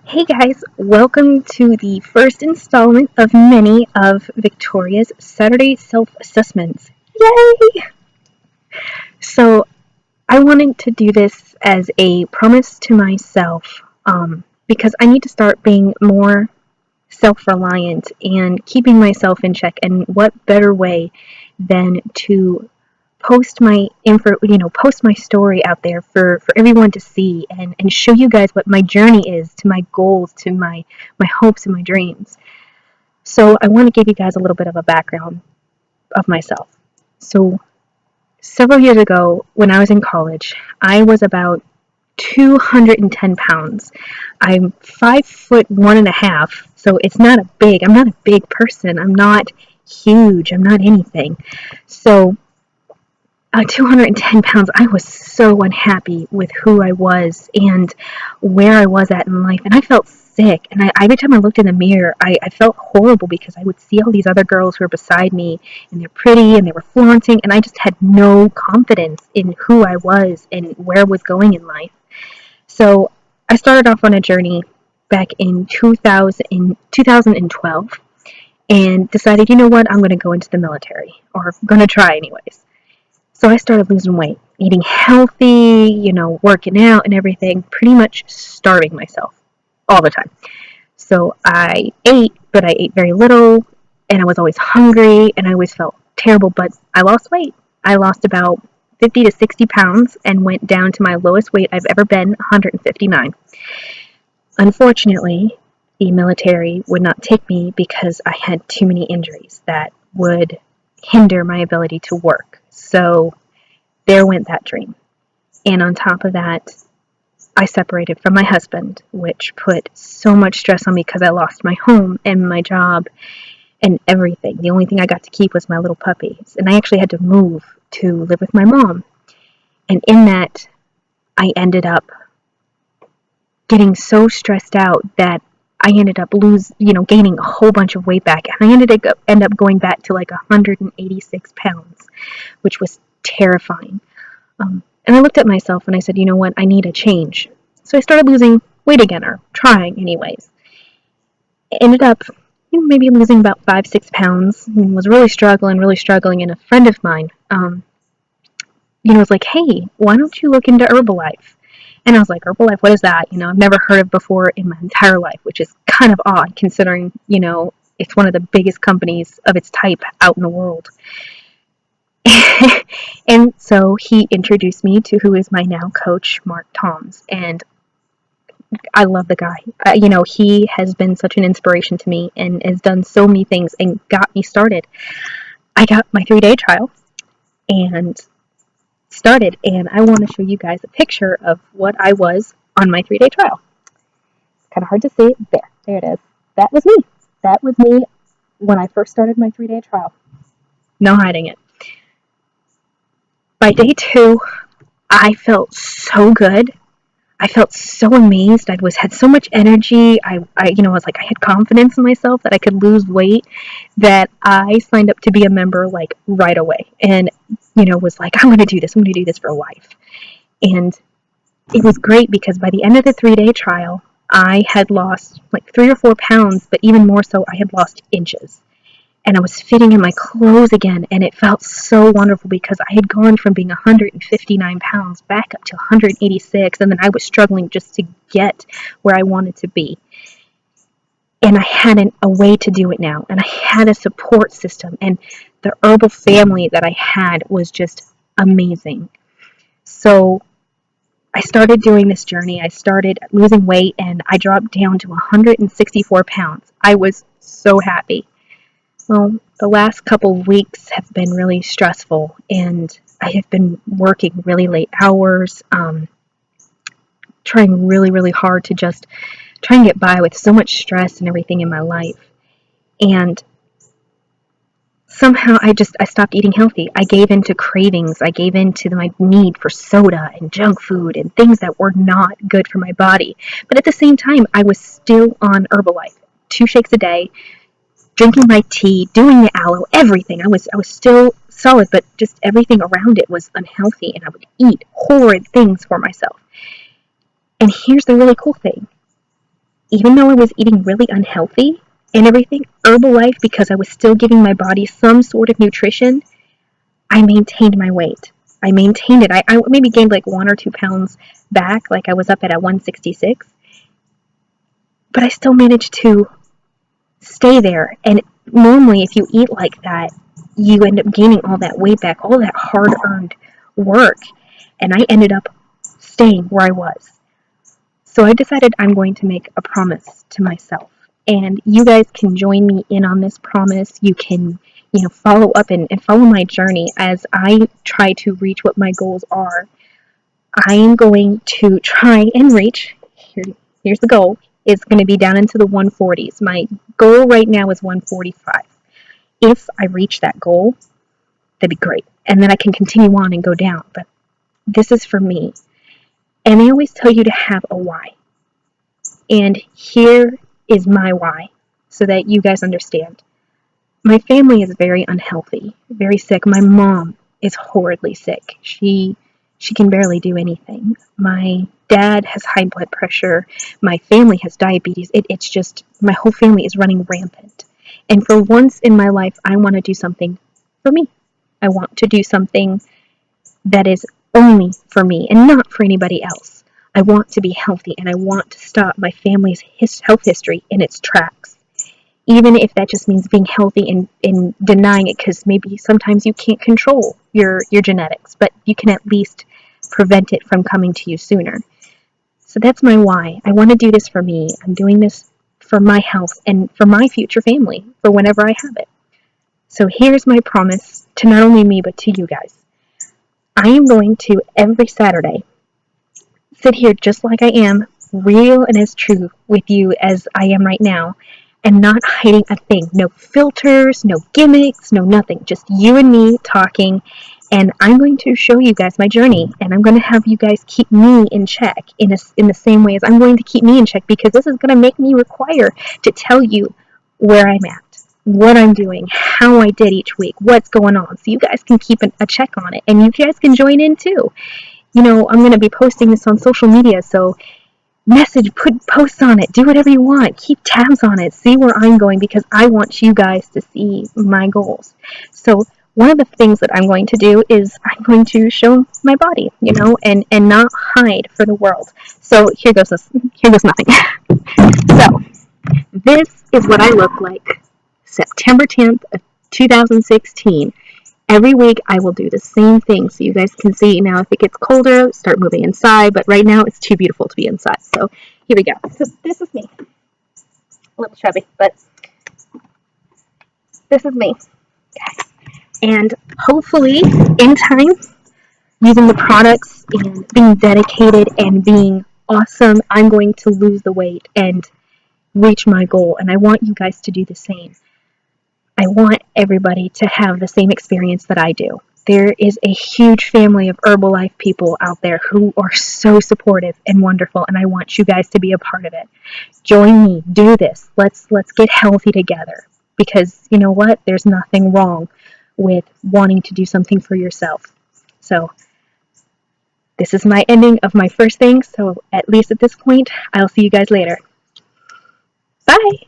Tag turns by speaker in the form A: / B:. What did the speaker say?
A: Hey guys, welcome to the first installment of many of Victoria's Saturday self assessments. Yay! So, I wanted to do this as a promise to myself because I need to start being more self reliant and keeping myself in check. And what better way than to post my story out there for everyone to see and show you guys what my journey is to my goals, to my hopes and my dreams. So I want to give you guys a little bit of a background of myself. So several years ago when I was in college, I was about 210 pounds. I'm 5 foot 1.5, so I'm not a big person. I'm not huge. I'm not anything. So 210 pounds, I was so unhappy with who I was and where I was at in life. And I felt sick. And every time I looked in the mirror, I felt horrible because I would see all these other girls who were beside me and they're pretty and they were flaunting. And I just had no confidence in who I was and where I was going in life. So I started off on a journey back in 2012 and decided, you know what, I'm going to go into the military, or I'm going to try anyways. So I started losing weight, eating healthy, working out and everything, pretty much starving myself all the time. So I ate, but I ate very little, and I was always hungry, and I always felt terrible, but I lost weight. I lost about 50 to 60 pounds and went down to my lowest weight I've ever been, 159. Unfortunately, the military would not take me because I had too many injuries that would hinder my ability to work. So there went that dream. And on top of that, I separated from my husband, which put so much stress on me because I lost my home and my job and everything. The only thing I got to keep was my little puppies. And I actually had to move to live with my mom. And in that, I ended up getting so stressed out that I ended up gaining a whole bunch of weight back. And I end up going back to like 186 pounds, which was terrifying. And I looked at myself and I said, you know what, I need a change. So I started losing weight again, or trying anyways. I ended up maybe losing about 5, 6 pounds, and was really struggling. And a friend of mine, was like, hey, why don't you look into Herbalife? And I was like, Herbalife, what is that? I've never heard of before in my entire life, which is kind of odd considering, it's one of the biggest companies of its type out in the world. And so he introduced me to who is my now coach, Mark Toms. And I love the guy. He has been such an inspiration to me and has done so many things and got me started. I got my 3-day trial and started, and I want to show you guys a picture of what I was on my 3-day trial. Kind of hard to see. There it is. That was me. That was me when I first started my 3-day trial. No hiding it. By day 2, I felt so good. I felt so amazed. Had so much energy. I was like, I had confidence in myself that I could lose weight, that I signed up to be a member like right away, and was like, I'm going to do this. I'm going to do this for life. And it was great because by the end of the 3-day trial, I had lost like 3 or 4 pounds, but even more so, I had lost inches. And I was fitting in my clothes again, and it felt so wonderful because I had gone from being 159 pounds back up to 186, and then I was struggling just to get where I wanted to be. And I had a way to do it now, and I had a support system, and the herbal family that I had was just amazing. So I started doing this journey. I started losing weight, and I dropped down to 164 pounds. I was so happy. Well, the last couple of weeks have been really stressful, and I have been working really late hours, trying really, really hard to just try and get by with so much stress and everything in my life. And somehow I stopped eating healthy. I gave in to cravings. I gave in to my need for soda and junk food and things that were not good for my body. But at the same time, I was still on Herbalife, 2 shakes a day, drinking my tea, doing the aloe, everything. I was still solid, but just everything around it was unhealthy, and I would eat horrid things for myself. And here's the really cool thing. even though I was eating really unhealthy and everything, Herbalife, because I was still giving my body some sort of nutrition, I maintained my weight. I maintained it. I maybe gained like 1 or 2 pounds back, like I was up at a 166, but I still managed to stay there. And normally, if you eat like that, you end up gaining all that weight back, all that hard earned work. And I ended up staying where I was. So I decided I'm going to make a promise to myself. And you guys can join me in on this promise. You can, follow up and follow my journey as I try to reach what my goals are. I am going to try and reach, here's the goal, it's going to be down into the 140s. My goal right now is 145. If I reach that goal, that'd be great. And then I can continue on and go down. But this is for me. And they always tell you to have a why. And here is my why, so that you guys understand. My family is very unhealthy, very sick. My mom is horridly sick. She can barely do anything. My dad has high blood pressure. My family has diabetes. It's just, my whole family is running rampant. And for once in my life, I want to do something for me. I want to do something that is only for me and not for anybody else. I want to be healthy, and I want to stop my family's health history in its tracks. Even if that just means being healthy and denying it, because maybe sometimes you can't control your genetics, but you can at least prevent it from coming to you sooner. So that's my why. I want to do this for me. I'm doing this for my health and for my future family, for whenever I have it. So here's my promise to not only me, but to you guys. I am going to, every Saturday, sit here just like I am, real and as true with you as I am right now, and not hiding a thing. No filters, no gimmicks, no nothing. Just you and me talking, and I'm going to show you guys my journey, and I'm going to have you guys keep me in check in the same way as I'm going to keep me in check, because this is going to make me require to tell you where I'm at, what I'm doing, how I did each week, what's going on, so you guys can keep a check on it, and you guys can join in too. I'm going to be posting this on social media, so put posts on it, do whatever you want, keep tabs on it, see where I'm going, because I want you guys to see my goals. So one of the things that I'm going to do is I'm going to show my body, and not hide for the world. So here goes nothing. So this is what I look like September 10th of 2016. Every week I will do the same thing, so you guys can see. Now if it gets colder, start moving inside, but right now it's too beautiful to be inside. So here we go. So this is me. A little chubby, but this is me. Okay. And hopefully in time, using the products and being dedicated and being awesome, I'm going to lose the weight and reach my goal. And I want you guys to do the same. I want everybody to have the same experience that I do. There is a huge family of Herbalife people out there who are so supportive and wonderful, and I want you guys to be a part of it. Join me, do this. Let's get healthy together, because you know what? There's nothing wrong with wanting to do something for yourself. So this is my ending of my first thing, so at least at this point, I'll see you guys later. Bye!